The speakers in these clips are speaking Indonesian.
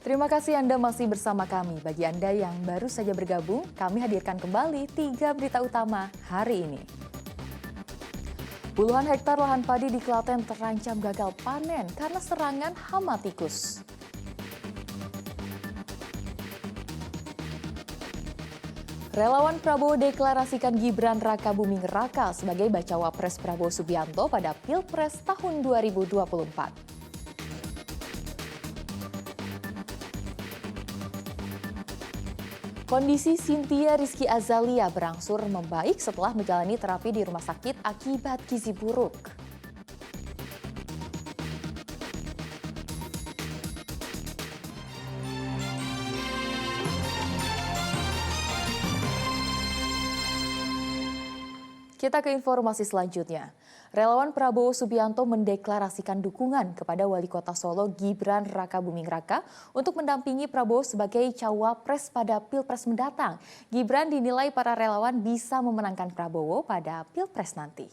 Terima kasih Anda masih bersama kami. Bagi Anda yang baru saja bergabung, kami hadirkan kembali 3 berita utama hari ini. Puluhan hektar lahan padi di Klaten terancam gagal panen karena serangan hama tikus. Relawan Prabowo deklarasikan Gibran Rakabuming Raka sebagai bacawa pres Prabowo Subianto pada Pilpres tahun 2024. Kondisi Cynthia Rizky Azalia berangsur membaik setelah menjalani terapi di rumah sakit akibat gizi buruk. Kita ke informasi selanjutnya. Relawan Prabowo Subianto mendeklarasikan dukungan kepada Wali Kota Solo Gibran Rakabuming Raka untuk mendampingi Prabowo sebagai cawapres pada Pilpres mendatang. Gibran dinilai para relawan bisa memenangkan Prabowo pada Pilpres nanti.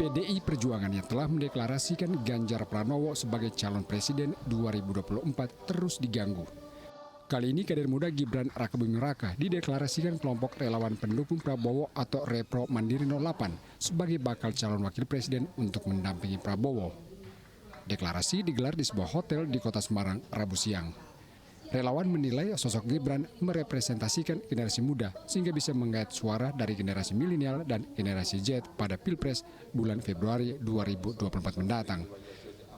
PDI Perjuangan yang telah mendeklarasikan Ganjar Pranowo sebagai calon presiden 2024 terus diganggu. Kali ini kader muda Gibran Rakabuming Raka dideklarasikan kelompok relawan pendukung Prabowo atau Repro Mandiri 08 sebagai bakal calon wakil presiden untuk mendampingi Prabowo. Deklarasi digelar di sebuah hotel di Kota Semarang Rabu siang. Relawan menilai sosok Gibran merepresentasikan generasi muda sehingga bisa menggait suara dari generasi milenial dan generasi Z pada Pilpres bulan Februari 2024 mendatang.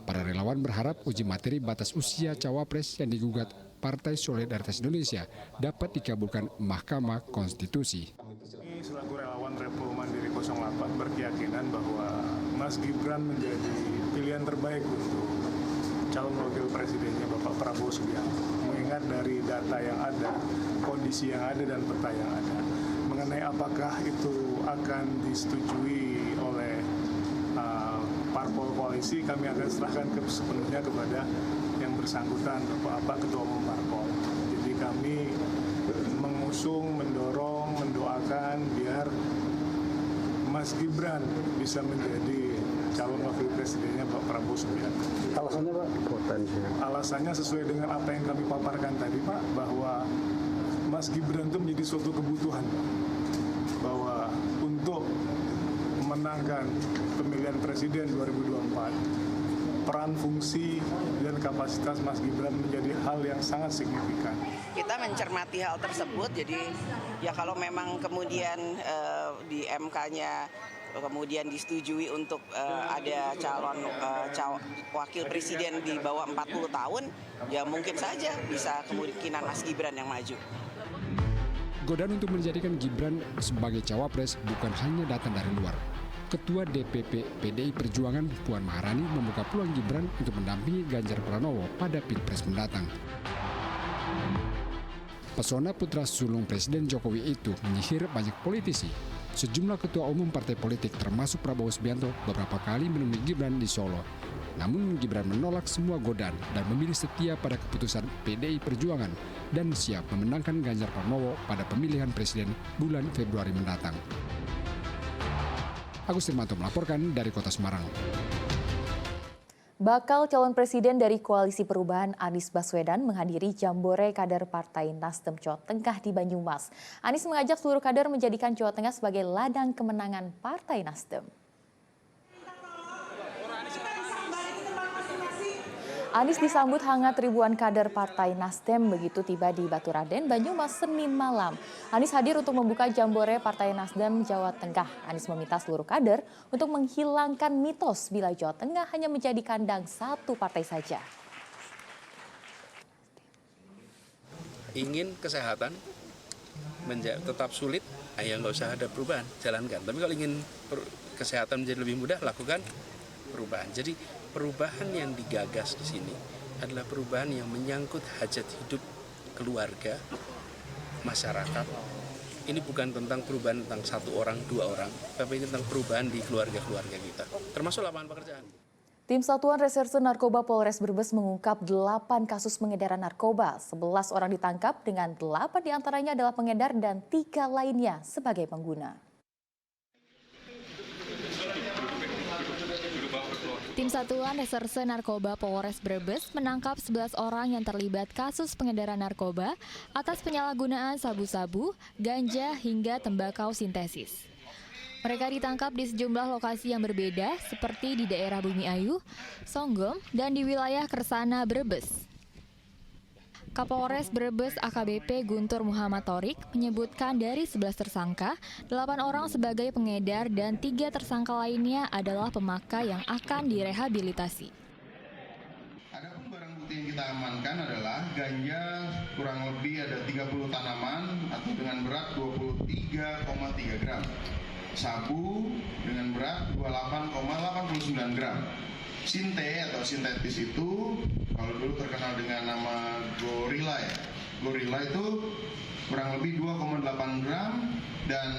Para relawan berharap uji materi batas usia cawapres yang digugat Partai Solidaritas Indonesia dapat dikabulkan Mahkamah Konstitusi. Ini selaku relawan Repro Mandiri 08 berkeyakinan bahwa Mas Gibran menjadi pilihan terbaik untuk calon wakil presidennya Bapak Prabowo Subianto. Mengingat dari data yang ada, kondisi yang ada dan peta yang ada, mengenai apakah itu akan disetujui oleh parpol koalisi, kami akan serahkan sepenuhnya kepada yang bersangkutan, Bapak Ketua Umum Parpol. Jadi kami mengusung, mendorong, mendoakan biar Mas Gibran bisa menjadi calon wakil presidennya Pak Prabowo Subianto. Alasannya Pak? Potensinya. Alasannya sesuai dengan apa yang kami paparkan tadi Pak, bahwa Mas Gibran itu menjadi suatu kebutuhan Pak. Bahwa untuk memenangkan pemilihan presiden 2024, peran, fungsi, dan kapasitas Mas Gibran menjadi hal yang sangat signifikan. Kita mencermati hal tersebut, jadi ya kalau memang kemudian di MK-nya kemudian disetujui untuk ada calon wakil presiden di bawah 40 tahun, ya mungkin saja bisa kemungkinan Mas Gibran yang maju. Godaan untuk menjadikan Gibran sebagai cawapres bukan hanya datang dari luar. Ketua DPP PDI Perjuangan Puan Maharani membuka peluang Gibran untuk mendampingi Ganjar Pranowo pada Pilpres mendatang. Pesona putra sulung Presiden Jokowi itu menyihir banyak politisi. Sejumlah ketua umum partai politik termasuk Prabowo Subianto beberapa kali menemui Gibran di Solo. Namun Gibran menolak semua godaan dan memilih setia pada keputusan PDI Perjuangan dan siap memenangkan Ganjar Pranowo pada pemilihan presiden bulan Februari mendatang. Agus Tirmanto melaporkan dari Kota Semarang. Bakal calon presiden dari Koalisi Perubahan Anies Baswedan menghadiri jambore kader Partai Nasdem Jawa Tengah di Banyumas. Anies mengajak seluruh kader menjadikan Jawa Tengah sebagai ladang kemenangan Partai Nasdem. Anies disambut hangat ribuan kader Partai Nasdem begitu tiba di Baturaden, Banyumas, Senin malam. Anies hadir untuk membuka jambore Partai Nasdem Jawa Tengah. Anies meminta seluruh kader untuk menghilangkan mitos bila Jawa Tengah hanya menjadi kandang satu partai saja. Ingin kesehatan tetap sulit, ya nggak usah ada perubahan, jalankan. Tapi kalau ingin kesehatan menjadi lebih mudah, lakukan perubahan. Jadi perubahan yang digagas di sini adalah perubahan yang menyangkut hajat hidup keluarga, masyarakat. Ini bukan tentang perubahan tentang satu orang, dua orang, tapi ini tentang perubahan di keluarga-keluarga kita, termasuk lapangan pekerjaan. Tim Satuan Reserse Narkoba Polres Brebes mengungkap 8 kasus pengedaran narkoba. 11 orang ditangkap dengan 8 diantaranya adalah pengedar dan 3 lainnya sebagai pengguna. Tim Satuan Reserse Narkoba Polres Brebes menangkap 11 orang yang terlibat kasus pengedaran narkoba atas penyalahgunaan sabu-sabu, ganja, hingga tembakau sintesis. Mereka ditangkap di sejumlah lokasi yang berbeda seperti di daerah Bumi Ayu, Songgom, dan di wilayah Kersana, Brebes. Kapolres Brebes AKBP Guntur Muhammad Torik menyebutkan dari 11 tersangka, 8 orang sebagai pengedar dan 3 tersangka lainnya adalah pemakai yang akan direhabilitasi. Adapun barang bukti yang kita amankan adalah ganja kurang lebih ada 30 tanaman atau dengan berat 23,3 gram. Sabu dengan berat 28,89 gram. Sinte atau sintetis itu kalau dulu terkenal dengan nama gorila ya. Gorila itu kurang lebih 2,8 gram dan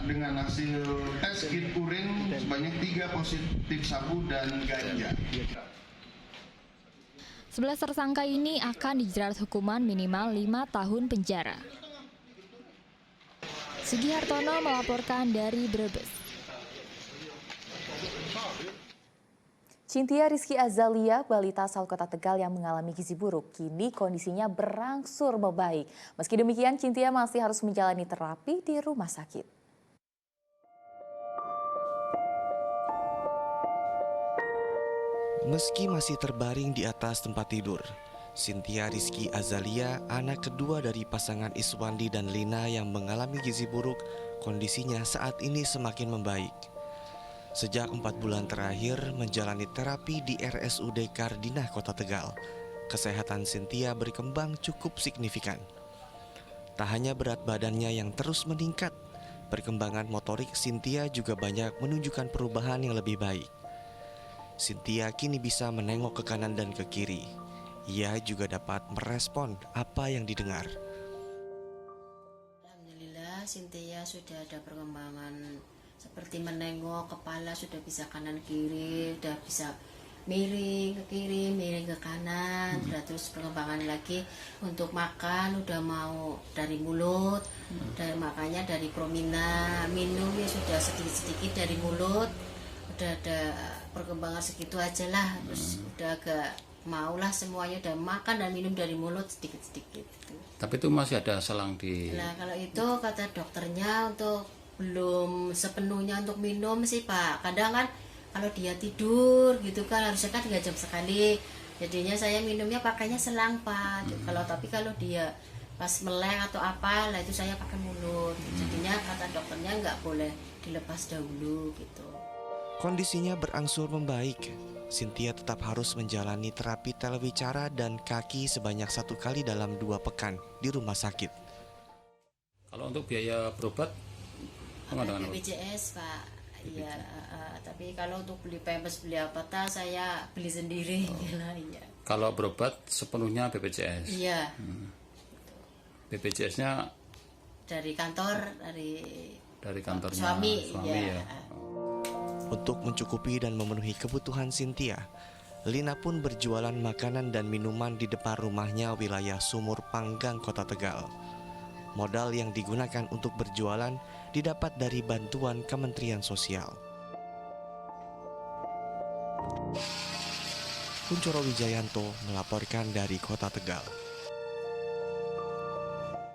dengan hasil tes kit urin sebanyak 3 positif sabu dan ganja. 11 tersangka ini akan dijerat hukuman minimal 5 tahun penjara. Sugihartono melaporkan dari Brebes. Cynthia Rizky Azalia, balita asal Kota Tegal yang mengalami gizi buruk, kini kondisinya berangsur membaik. Meski demikian, Cynthia masih harus menjalani terapi di rumah sakit. Meski masih terbaring di atas tempat tidur, Cynthia Rizky Azalia, anak kedua dari pasangan Iswandi dan Lina yang mengalami gizi buruk, kondisinya saat ini semakin membaik. Sejak 4 bulan terakhir menjalani terapi di RSUD Kardinah Kota Tegal, kesehatan Cynthia berkembang cukup signifikan. Tak hanya berat badannya yang terus meningkat, perkembangan motorik Cynthia juga banyak menunjukkan perubahan yang lebih baik. Cynthia kini bisa menengok ke kanan dan ke kiri. Ia juga dapat merespon apa yang didengar. Alhamdulillah, Cynthia sudah ada perkembangan seperti menengok, kepala sudah bisa kanan kiri, sudah bisa miring ke kiri, miring ke kanan, terus perkembangan lagi untuk makan udah mau dari mulut, dan makanya dari promina, minum ya sudah sedikit-sedikit dari mulut, udah ada perkembangan segitu aja lah, terus udah agak maulah semuanya udah makan dan minum dari mulut sedikit-sedikit. Tapi itu masih ada selang di... Nah kalau itu kata dokternya untuk belum sepenuhnya untuk minum sih Pak. Kadang kan kalau dia tidur gitu kan harusnya kan 3 jam sekali. Jadinya saya minumnya pakainya selang Pak. Tapi kalau dia pas meleng atau apa lah itu saya pakai mulut. Jadinya kata dokternya nggak boleh dilepas dahulu gitu. Kondisinya berangsur membaik. Cynthia tetap harus menjalani terapi telewicara dan kaki sebanyak 1 kali dalam 2 pekan di rumah sakit. Kalau untuk biaya berobat BPJS Pak, iya. Tapi kalau untuk beli pampers beli apa saya beli sendiri. Iya. Kalau berobat sepenuhnya BPJS. Iya. BPJS-nya dari kantor, dari kantornya suami ya. Untuk mencukupi dan memenuhi kebutuhan Cynthia, Lina pun berjualan makanan dan minuman di depan rumahnya wilayah Sumur Panggang, Kota Tegal. Modal yang digunakan untuk berjualan didapat dari bantuan Kementerian Sosial. Kuncoro Wijayanto melaporkan dari Kota Tegal.